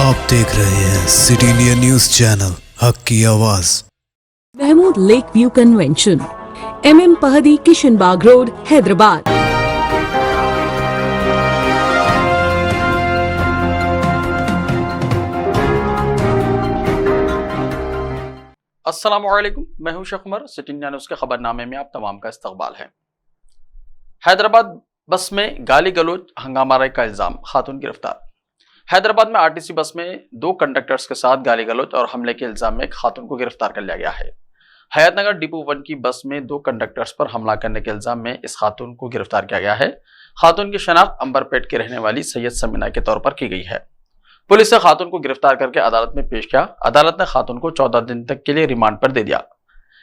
आप देख रहे हैं सिटी इंडिया न्यूज चैनल, हक की आवाज। Mahmood lake view convention, MM पहदी, किशनबाग रोड, हैदराबाद। अस्सलामुअलैकुम, मैं हूं Sheikh Umar. City India News के खबरनामे में आप तमाम का इस्तकबाल है। हैदराबाद बस में गाली गलौज, हंगामा का इल्जाम, खातून गिरफ्तार। हैदराबाद में आरटीसी बस में दो कंडक्टर्स के साथ गाली गलौज और हमले के इल्जाम में एक खातून को गिरफ्तार कर लिया गया है। हयातनगर डिपो 1 की बस में दो कंडक्टर्स पर हमला करने के इल्जाम में इस खातून को गिरफ्तार किया गया है। खातून की शनाख्त अंबरपेट के रहने वाली सैयद समीना के तौर पर की गई है। पुलिस ने खातून को गिरफ्तार करके अदालत में पेश किया। अदालत ने खातून को 14 दिन तक के लिए रिमांड पर दे दिया।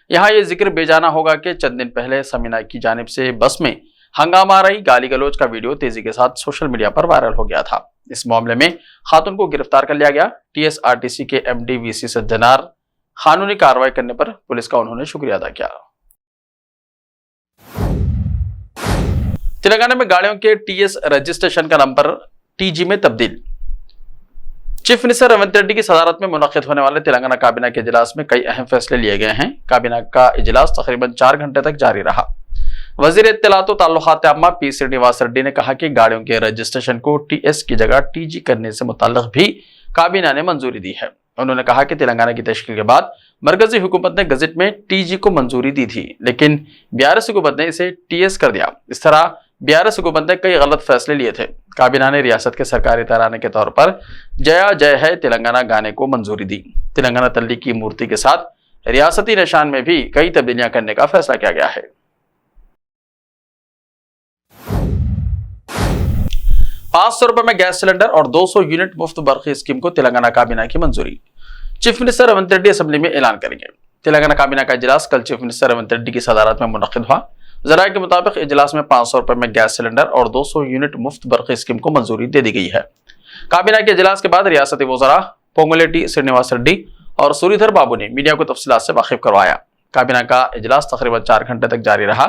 यहाँ ये जिक्र बेजाना होगा कि चंद दिन पहले समीना की जानिब से बस में हंगामा रही गाली गलौज का वीडियो तेजी के साथ सोशल मीडिया पर वायरल हो गया था। इस मामले में खातून को गिरफ्तार कर लिया गया। TSRTC के MD VC सज्जनार कानूनी कार्रवाई करने पर पुलिस का उन्होंने शुक्रिया अदा किया। तेलंगाना में गाड़ियों के TS रजिस्ट्रेशन का नंबर TG में तब्दील। चीफ मिनिस्टर रेवंत रेड्डी की सदारत में मुनक्किद होने वाले तेलंगाना काबीना के इजलास में कई अहम फैसले लिए गए हैं। काबीना का इजलास तकरीबन 4 घंटे तक जारी रहा। वजीर इत्तलात व ताल्लुकात आम्मा P श्रीनिवास रेड्डी ने कहा कि गाड़ियों के रजिस्ट्रेशन को TS की जगह TG करने से मुताल्लिक भी काबीना ने मंजूरी दी है। उन्होंने कहा कि तेलंगाना की तश्कील के बाद मरकजी हुकूमत ने गजट में TG को मंजूरी दी थी, लेकिन BRS हुकूमत ने इसे TS कर दिया। इस तरह BRS हुकूमत ने कई गलत फैसले लिए थे। काबीना ने रियासत के सरकारी तराने के तौर पर जया जय है तेलंगाना गाने को मंजूरी दी। तेलंगाना तल्ली की मूर्ति के साथ रियासती निशान में भी कई तब्दीलियां करने का फैसला किया गया है। 500 रुपए में गैस सिलेंडर और 200 यूनिट मुफ्त बरखी स्कीम को तेलंगाना काबीना की मंजूरी। Chief minister Revanth Reddy assembly में ऐलान करेंगे। तेलंगाना काबीना का इजलास कल चीफ मिनिस्टर रेवंत रेड्डी की सदारत में मुनक्किद हुआ। जराये के मुताबिक इजलास में 500 रुपए में गैस सिलेंडर और 200 यूनिट मुफ्त बरखी स्कीम को मंजूरी दे दी गई है। काबीना के इजलास के बाद रियासती वज़रा पोंगुलेटी श्रीनिवास रेड्डी और सूरीधर बाबू ने मीडिया को तफसीलात से वाकिफ करवाया। काबीना का इजलास तकरीबन 4 घंटे तक जारी रहा।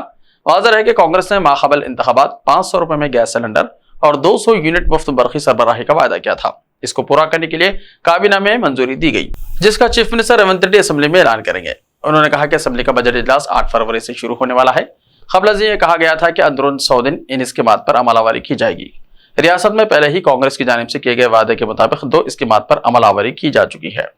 वाज़ेह है कि कांग्रेस ने माक़बल इंतखाबात 500 रुपए में गैस सिलेंडर और 200 यूनिट मुफ्त बरखी सरबराही का वायदा किया था। इसको पूरा करने के लिए काबीना में मंजूरी दी गई, जिसका chief minister Revanth Reddy assembly में ऐलान करेंगे। उन्होंने कहा कि असेंबली का बजट इजलास 8 फरवरी से शुरू होने वाला है। क़ब्ल ये कहा गया था कि अंदरून 100 दिन इन स्कीमात पर अमलावरी की जाएगी। रियासत में पहले ही कांग्रेस की जानिब से किए गए वादे के मुताबिक 2 स्कीमात पर अमलावरी की जा चुकी है।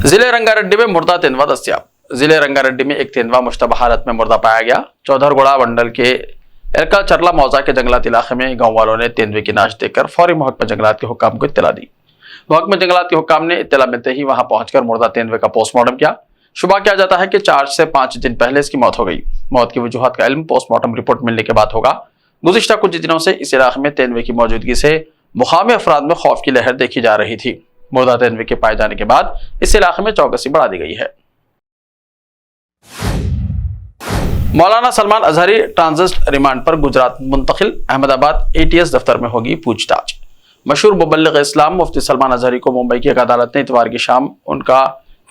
जिले रंगारेड्डी में मुर्दा तेंदुआ दस्तयाब। जिले रंगारेड्डी में एक तेंदुआ मुश्तबा हालत में मुर्दा पाया गया। चौधरगोड़ा मंडल के एरका चरला मौजा के जंगलात इलाके में गांव वालों ने तेंदुए की नाश देखकर फौरी महकमा जंगलात के हुक्काम को इत्तला दी। महकमा जंगलात के हुक्काम ने इत्तला मिलते ही वहां पहुंचकर मुर्दा तेंदुए का पोस्टमार्टम किया। शुबा किया जाता है कि 4 से 5 दिन पहले इसकी मौत हो गई। मौत की वजूहत का इल्म पोस्टमार्टम रिपोर्ट मिलने के बाद होगा। गुज़िश्ता कुछ दिनों से इस इलाके में तेंदुए की मौजूदगी से मुकामी अफराद में खौफ की लहर देखी जा रही थी। मुर्दा तेंदुए के पाए जाने के बाद इस इलाके में चौकसी बढ़ा दी गई है। मौलाना सलमान अजहरी ट्रांजिट रिमांड पर गुजरात मुंतकिल। अहमदाबाद ATS दफ्तर में होगी पूछताछ। मशहूर मुबल्लिग इस्लाम मुफ्ती सलमान अजहरी को मुंबई की एक अदालत ने इतवार की शाम उनका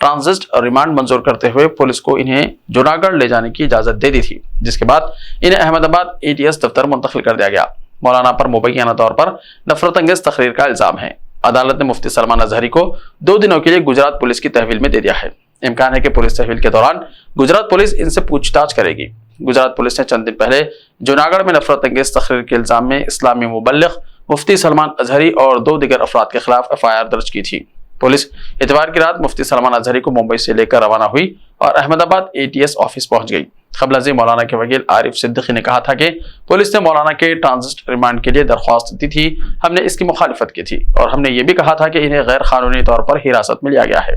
ट्रांजिट रिमांड मंजूर करते हुए पुलिस को इन्हें जूनागढ़ ले जाने की इजाजत दे दी थी, जिसके बाद इन्हें अहमदाबाद ATS दफ्तर मुंतकिल कर दिया गया। मौलाना पर मुबैना तौर पर नफरत अंगेज तकरीर का इल्जाम है। अदालत ने मुफ्ती सलमान अजहरी को 2 दिनों के लिए गुजरात पुलिस की तहवील में दे दिया है। इम्कान है कि पुलिस तहवील के दौरान गुजरात पुलिस इनसे पूछताछ करेगी। गुजरात पुलिस ने चंद दिन पहले जूनागढ़ में नफरत अंगेज तकरीर के इल्जाम में इस्लामी मुबल्लिग मुफ्ती सलमान अजहरी और 2 दीगर अफराद के खिलाफ FIR दर्ज की थी। पुलिस इतवार की रात मुफ्ती सलमान अजहरी को मुंबई से लेकर रवाना हुई और अहमदाबाद ATS ऑफिस पहुंच गई। क़ब्ल मौलाना के वकील आरिफ सिद्दीकी ने कहा था कि पुलिस ने मौलाना के ट्रांजिट रिमांड के लिए दरख्वास्त दी थी। हमने इसकी मुखालिफत की थी और हमने ये भी कहा था कि इन्हें गैर कानूनी तौर पर हिरासत में लिया गया है।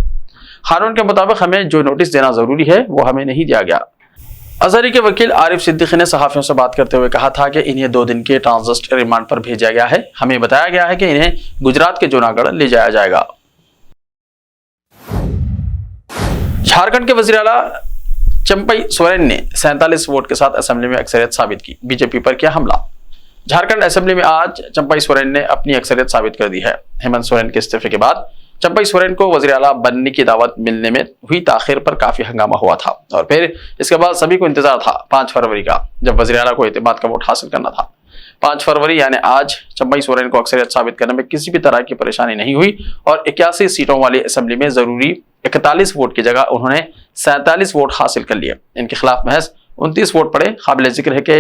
कानून के मुताबिक हमें जो नोटिस देना जरूरी है वो हमें नहीं दिया गया। अजहरी के वकील आरिफ सिद्दीकी ने सहाफियों से बात करते हुए कहा था कि इन्हें 2 दिन के ट्रांजिट रिमांड पर भेजा गया है। हमें बताया गया है कि इन्हें गुजरात के जूनागढ़ ले जाया जाएगा। झारखंड के वजीर आला चंपई सोरेन ने 47 वोट के साथ असेंबली में अक्सरियत साबित की। बीजेपी पर किया हमला। झारखंड असेंबली में आज चंपई सोरेन ने अपनी अक्सरियत साबित कर दी है। हेमंत सोरेन के इस्तीफे के बाद चंपई सोरेन को वजीर आला बनने की दावत मिलने में हुई ताखिर पर काफी हंगामा हुआ था और फिर इसके बाद सभी को इंतजार था 5 फरवरी का, जब वजीर आला को एतमाद का वोट हासिल करना था। 5 फरवरी यानी आज चंपई सोरेन को अक्सरियत साबित करने में किसी भी तरह की परेशानी नहीं हुई और 81 सीटों वाली असेंबली में जरूरी 41 वोट की जगह उन्होंने 47 वोट हासिल कर लिए। इनके खिलाफ महज 29 वोट पड़े। काबिल जिक्र है कि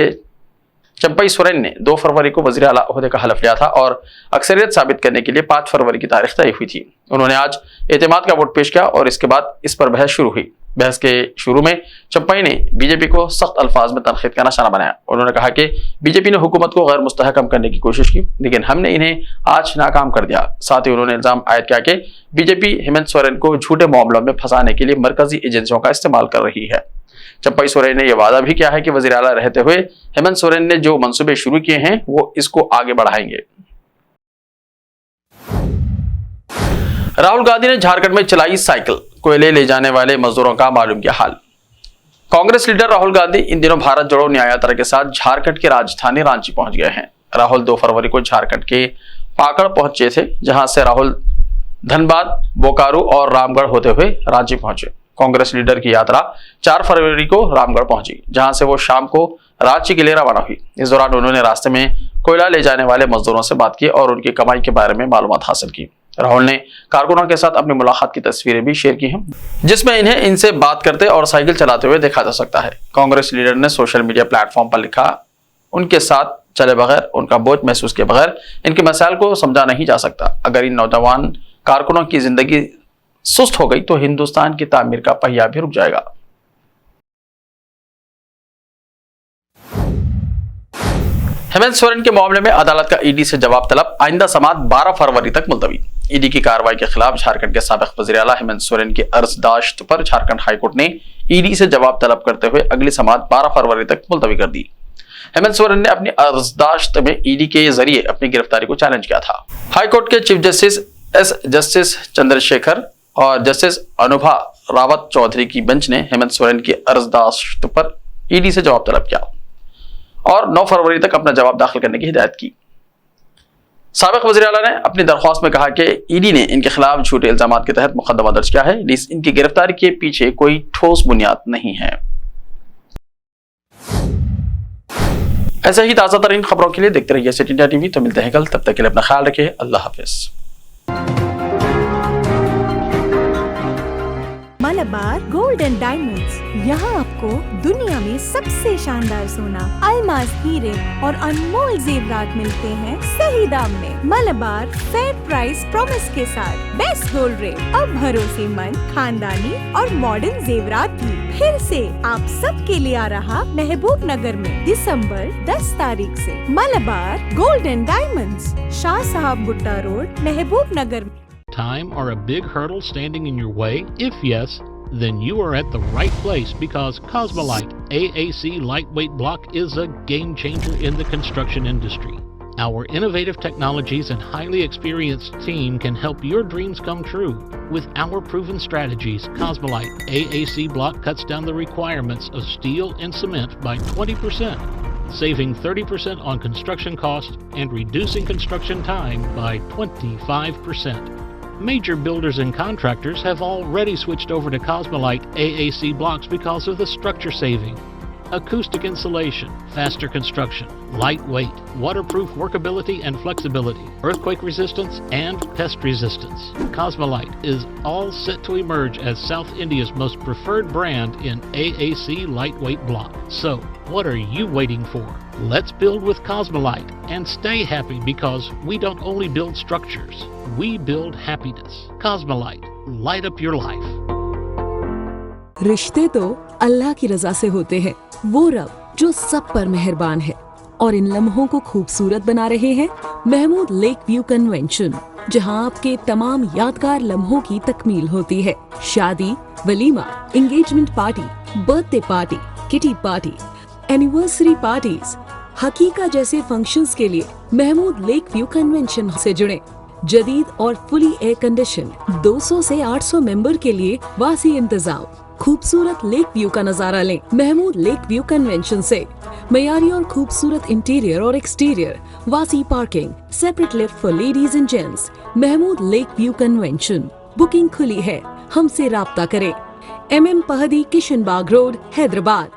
चंपई सोरेन ने 2 फरवरी को वज़ीर आला ओहदे का हलफ लिया था और अक्सरियत साबित करने के लिए 5 फरवरी की तारीख तय हुई थी। उन्होंने आज एतमाद का वोट पेश किया और इसके बाद इस पर बहस शुरू हुई। बहस के शुरू में चंपई ने बीजेपी को सख्त अल्फाज में तनकीद का निशाना बनाया। उन्होंने कहा कि बीजेपी ने हुकूमत को गैर मुस्तहकम करने की कोशिश की, लेकिन हमने इन्हें आज नाकाम कर दिया। साथ ही उन्होंने इल्जाम आयद किया कि बीजेपी हेमंत सोरेन को झूठे मामलों में फंसाने के लिए मरकजी एजेंसियों का इस्तेमाल कर रही है। चंपई सोरेन ने यह वादा भी किया है कि वज़ीर आला रहते हुए हेमंत सोरेन ने जो मंसूबे शुरू किए हैं वो इसको आगे बढ़ाएंगे। राहुल गांधी ने झारखंड में चलाई साइकिल, कोयले ले जाने वाले मजदूरों का मालूम किया हाल। कांग्रेस लीडर राहुल गांधी इन दिनों भारत जोड़ो न्याय यात्रा के साथ झारखंड की राजधानी रांची पहुंच गए हैं। राहुल 2 फरवरी को झारखंड के पाकड़ पहुंचे थे, जहां से राहुल धनबाद, बोकारो और रामगढ़ होते हुए रांची पहुंचे। कांग्रेस लीडर की यात्रा 4 फरवरी को रामगढ़ पहुंची, जहां से वो शाम को रांची के लिए रवाना हुई। इस दौरान उन्होंने रास्ते में कोयला ले जाने वाले मजदूरों से बात की और उनकी कमाई के बारे में मालूमात हासिल की। राहुल ने कारकुनों के साथ अपनी मुलाकात की तस्वीरें भी शेयर की हैं, जिसमें इन्हें इनसे बात करते और साइकिल चलाते हुए देखा जा सकता है। कांग्रेस लीडर ने सोशल मीडिया प्लेटफॉर्म पर लिखा, उनके साथ चले बगैर, उनका बोझ महसूस किए बगैर इनके मसाइल को समझा नहीं जा सकता। अगर इन नौजवान कारकुनों की जिंदगी सुस्त हो गई तो हिंदुस्तान की तामीर का पहिया भी रुक जाएगा। हेमंत सोरेन के मामले में अदालत का ईडी से जवाब तलब, आइंदा समाअत 12 फरवरी तक मुलतवी। ईडी की कार्रवाई के खिलाफ झारखंड के साबिक वज़ीर आला हेमंत सोरेन की अर्जदाश्त पर झारखंड हाईकोर्ट ने ईडी से जवाब तलब करते हुए अगली समाअत 12 फरवरी तक मुलतवी कर दी। हेमंत सोरेन ने अपनी अर्जदाश्त में ईडी के जरिए अपनी गिरफ्तारी को चैलेंज किया था। हाईकोर्ट के चीफ जस्टिस जस्टिस चंद्रशेखर और जस्टिस अनुभा रावत चौधरी की बेंच ने हेमंत सोरेन की अर्जदाश्त पर ईडी से जवाब तलब किया और 9 फरवरी तक अपना जवाब दाखिल करने की हिदायत की। साबिक वज़ीर आला ने अपनी दरख्वास्त में कहा कि ईडी ने इनके खिलाफ झूठे इल्जाम के तहत मुकदमा दर्ज किया है, लेकिन इनकी गिरफ्तारी के पीछे कोई ठोस बुनियाद नहीं है। ऐसे ही ताज़ा तरीन खबरों के लिए देखते रहिए सिटी इंडिया टीवी। तो मिलते हैं कल, तब तक के लिए अपना ख्याल रखिए। अल्लाह हाफिज। मलबार गोल्ड एंड डायमंड्स, यहाँ आपको दुनिया में सबसे शानदार सोना, अलमास हीरे और अनमोल जेवरात मिलते हैं सही दाम में। मलबार फेयर प्राइस प्रॉमिस के साथ बेस्ट गोल्ड रेट, अब भरोसेमंद, खानदानी और मॉडर्न जेवरात भी फिर से आप सब के लिए आ रहा महबूब नगर में दिसंबर 10 तारीख से। Malabar gold and diamonds, Shah साहब भुट्टा road, Mehboob Nagar. Time or a big hurdle standing in your way? If yes, then you are at the right place, because Cosmolite AAC lightweight block is a game changer in the construction industry. Our innovative technologies and highly experienced team can help your dreams come true. With our proven strategies, Cosmolite AAC block cuts down the requirements of steel and cement by 20%, saving 30% on construction costs and reducing construction time by 25%. Major builders and contractors have already switched over to Cosmolite AAC blocks because of the structure saving, acoustic insulation, faster construction, lightweight, waterproof workability and flexibility, earthquake resistance, and pest resistance. Cosmolite is all set to emerge as South India's most preferred brand in AAC lightweight block. So, what are you waiting for? Let's build with Cosmolite and stay happy, because we don't only build structures, we build happiness. Cosmolite, light up your life. रिश्ते तो अल्लाह की रजा से होते हैं, वो रब जो सब पर मेहरबान है। और इन लम्हों को खूबसूरत बना रहे हैं महमूद लेक व्यू कन्वेंशन, जहां आपके तमाम यादगार लम्हों की तकमील होती है। शादी, वलीमा, engagement party, birthday party, kitty party, anniversary parties, हकीका जैसे फंक्शंस के लिए महमूद लेक व्यू कन्वेंशन से जुड़े। जदीद और फुली एयर कंडीशन 200 से 800 मेंबर के लिए वासी इंतजाम। खूबसूरत लेक व्यू का नजारा लें महमूद लेक व्यू कन्वेंशन से। मयारी और खूबसूरत इंटीरियर और एक्सटीरियर, वासी parking, separate lift for ladies and gents. Mahmood lake view convention, booking खुली है, हमसे राब्ता करें। MM Pahadi, Kishan Bagh road, Hyderabad.